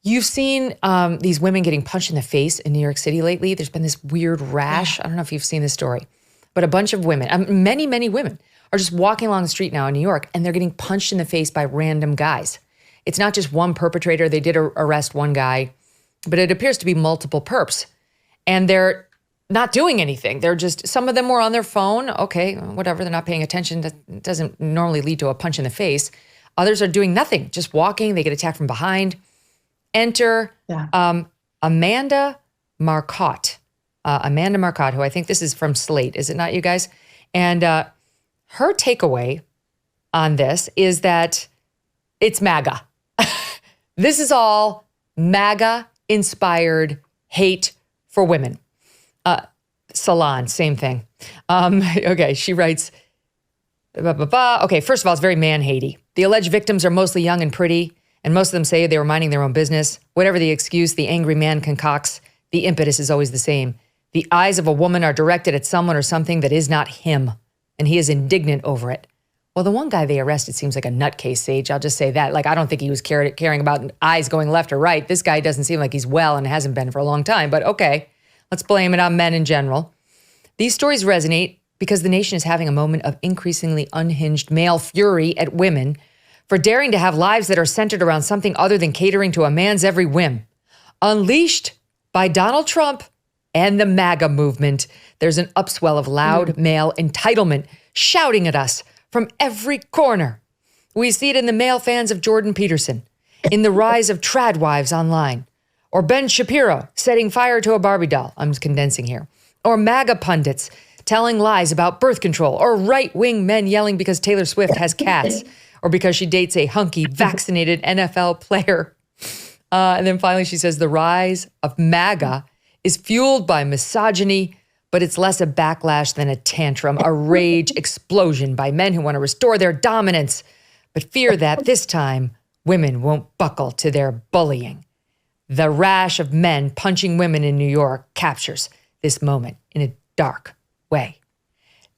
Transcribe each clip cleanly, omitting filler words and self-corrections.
You've seen these women getting punched in the face in New York City lately. There's been this weird rash. I don't know if you've seen this story, but a bunch of women, many, many women are just walking along the street now in New York and they're getting punched in the face by random guys. It's not just one perpetrator. They did arrest one guy, but it appears to be multiple perps. And they're not doing anything. They're just, some of them were on their phone. Okay, whatever, they're not paying attention. That doesn't normally lead to a punch in the face. Others are doing nothing, just walking. They get attacked from behind. Enter Amanda Marcotte. Amanda Marcotte, who I think this is from Slate. Is it not, you guys? And her takeaway on this is that it's MAGA. This is all MAGA-inspired hate for women. Salon, same thing. Okay, she writes, okay, first of all, it's very man-hatey. The alleged victims are mostly young and pretty, and most of them say they were minding their own business. Whatever the excuse the angry man concocts, the impetus is always the same. The eyes of a woman are directed at someone or something that is not him, and he is indignant over it. Well, the one guy they arrested seems like a nutcase, Sage. I'll just say that. Like, I don't think he was caring about eyes going left or right. This guy doesn't seem like he's well and hasn't been for a long time, but okay. Let's blame it on men in general. These stories resonate because the nation is having a moment of increasingly unhinged male fury at women for daring to have lives that are centered around something other than catering to a man's every whim. Unleashed by Donald Trump and the MAGA movement, there's an upswell of loud male entitlement shouting at us from every corner. We see it in the male fans of Jordan Peterson, in the rise of trad wives online, or Ben Shapiro setting fire to a Barbie doll. I'm just condensing here. Or MAGA pundits telling lies about birth control, or right-wing men yelling because Taylor Swift has cats, or because she dates a hunky, vaccinated NFL player. And then finally she says, the rise of MAGA is fueled by misogyny, but it's less a backlash than a tantrum, a rage explosion by men who want to restore their dominance, but fear that this time women won't buckle to their bullying. The rash of men punching women in New York captures this moment in a dark way.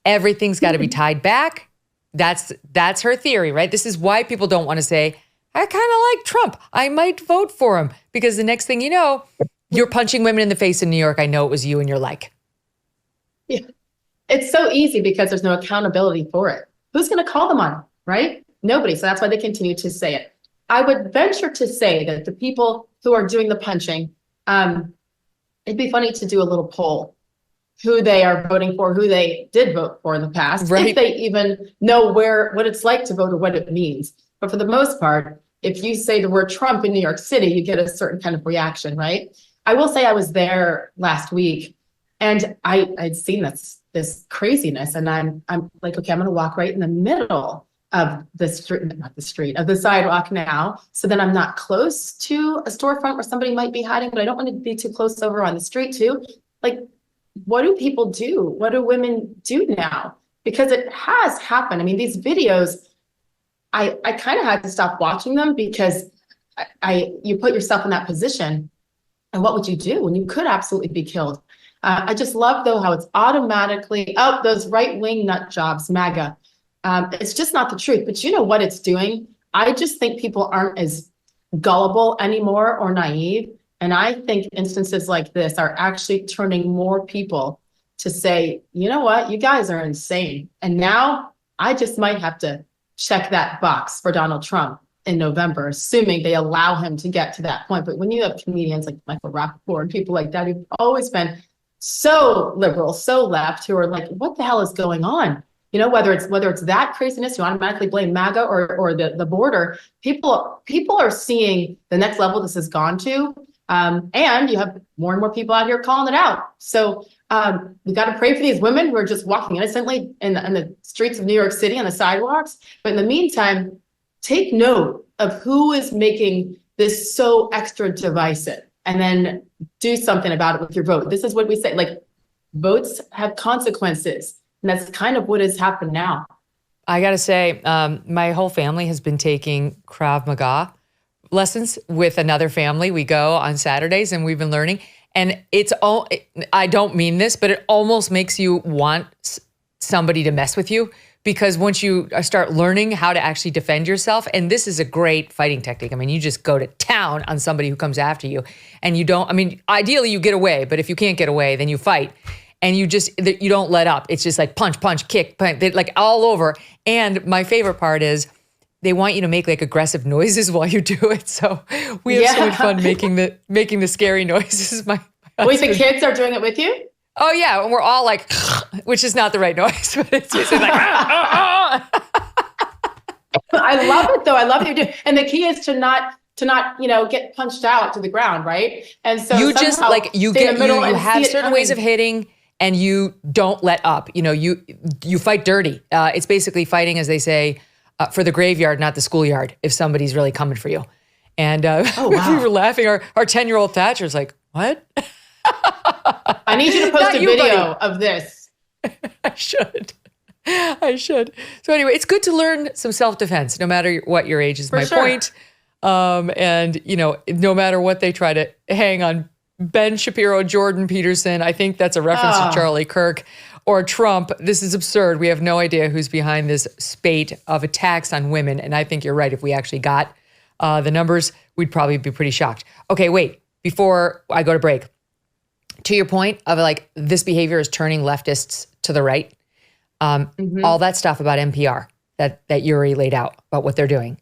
Everything's got to be tied back. That's her theory, right? This is why people don't want to say, I kind of like Trump. I might vote for him, because the next thing you know, you're punching women in the face in New York. I know it was you and you're like. Yeah. It's so easy because there's no accountability for it. Who's going to call them on, right? Nobody. So that's why they continue to say it. I would venture to say that the people who are doing the punching, it'd be funny to do a little poll, who they are voting for, who they did vote for in the past, right, if they even know what it's like to vote or what it means. But for the most part, if you say the word Trump in New York City, you get a certain kind of reaction, right? I will say I was there last week and I'd seen this craziness, and I'm like, okay, I'm going to walk right in the middle of the street, of the sidewalk now. So then I'm not close to a storefront where somebody might be hiding, but I don't want to be too close over on the street too. Like, what do people do? What do women do now? Because it has happened. I mean, these videos, I kind of had to stop watching them because you put yourself in that position, and what would you do when you could absolutely be killed? I just love, though, how it's automatically, those right-wing nut jobs, MAGA. It's just not the truth, but you know what it's doing? I just think people aren't as gullible anymore or naive. And I think instances like this are actually turning more people to say, you know what, you guys are insane. And now I just might have to check that box for Donald Trump in November, assuming they allow him to get to that point. But when you have comedians like Michael Rappaport and people like that who've always been so liberal, so left, who are like, what the hell is going on? You know, whether it's that craziness, you automatically blame MAGA or the border, people are seeing the next level this has gone to. And you have more and more people out here calling it out. So we got to pray for these women who are just walking innocently in the streets of New York City on the sidewalks. But in the meantime, take note of who is making this so extra divisive, and then do something about it with your vote. This is what we say, like, votes have consequences. And that's kind of what has happened now. I got to say, my whole family has been taking Krav Maga lessons with another family. We go on Saturdays and we've been learning. And I don't mean this, but it almost makes you want somebody to mess with you, because once you start learning how to actually defend yourself, and this is a great fighting technique. I mean, you just go to town on somebody who comes after you, and you don't, I mean, ideally you get away, but if you can't get away, then you fight. And you don't let up. It's just like punch, punch, kick, punch, like all over. And my favorite part is they want you to make like aggressive noises while you do it. So we have so much fun making the scary noises. My Wait, the kids are doing it with you? Oh yeah, and we're all like, which is not the right noise, but it's like, I love it though. I love what you do. And the key is to not get punched out to the ground, right? And so you just like you have certain ways of hitting. And you don't let up. You fight dirty. It's basically fighting, as they say, for the graveyard, not the schoolyard, if somebody's really coming for you. And we were laughing. Our 10-year-old Thatcher's like, what? I need you to post a video of this. I should. So anyway, it's good to learn some self-defense, no matter what your age is, point. And, no matter what they try to hang on Ben Shapiro, Jordan Peterson. I think that's a reference to Charlie Kirk or Trump. This is absurd. We have no idea who's behind this spate of attacks on women. And I think you're right. If we actually got the numbers, we'd probably be pretty shocked. Okay, wait. Before I go to break, to your point of like this behavior is turning leftists to the right. All that stuff about NPR that Yuri laid out about what they're doing.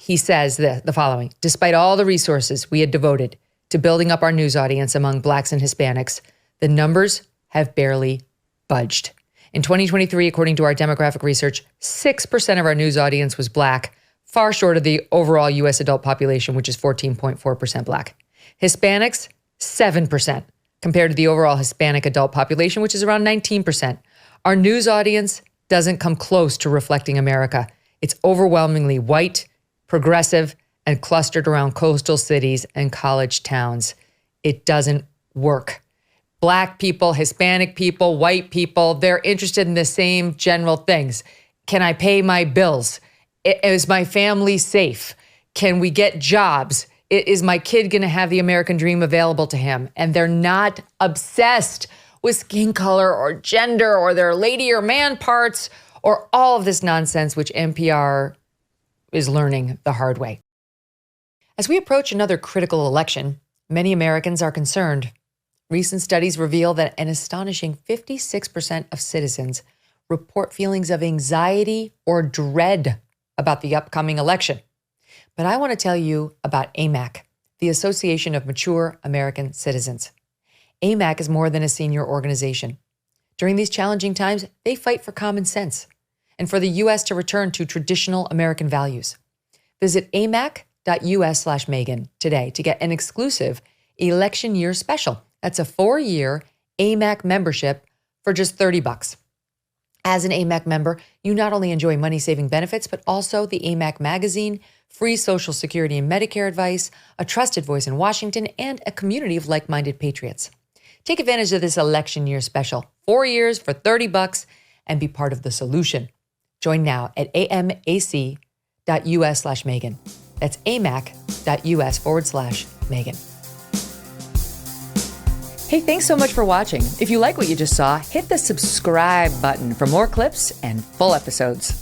He says the following: despite all the resources we had devoted to building up our news audience among Blacks and Hispanics, the numbers have barely budged. In 2023, according to our demographic research, 6% of our news audience was Black, far short of the overall U.S. adult population, which is 14.4% Black. Hispanics, 7%, compared to the overall Hispanic adult population, which is around 19%. Our news audience doesn't come close to reflecting America. It's overwhelmingly white, progressive, and clustered around coastal cities and college towns. It doesn't work. Black people, Hispanic people, white people, they're interested in the same general things. Can I pay my bills? Is my family safe? Can we get jobs? Is my kid going to have the American dream available to him? And they're not obsessed with skin color or gender or their lady or man parts or all of this nonsense, which NPR is learning the hard way. As we approach another critical election, many Americans are concerned. Recent studies reveal that an astonishing 56% of citizens report feelings of anxiety or dread about the upcoming election. But I want to tell you about AMAC, the Association of Mature American Citizens. AMAC is more than a senior organization. During these challenging times, they fight for common sense and for the U.S. to return to traditional American values. Visit amac.us/Megyn today to get an exclusive election year special. That's a 4-year AMAC membership for just $30. As an AMAC member, you not only enjoy money-saving benefits, but also the AMAC magazine, free Social Security and Medicare advice, a trusted voice in Washington, and a community of like-minded patriots. Take advantage of this election year special, 4 years for $30, and be part of the solution. Join now at amac.us/Megyn. That's amac.us/Megyn. Hey, thanks so much for watching. If you like what you just saw, hit the subscribe button for more clips and full episodes.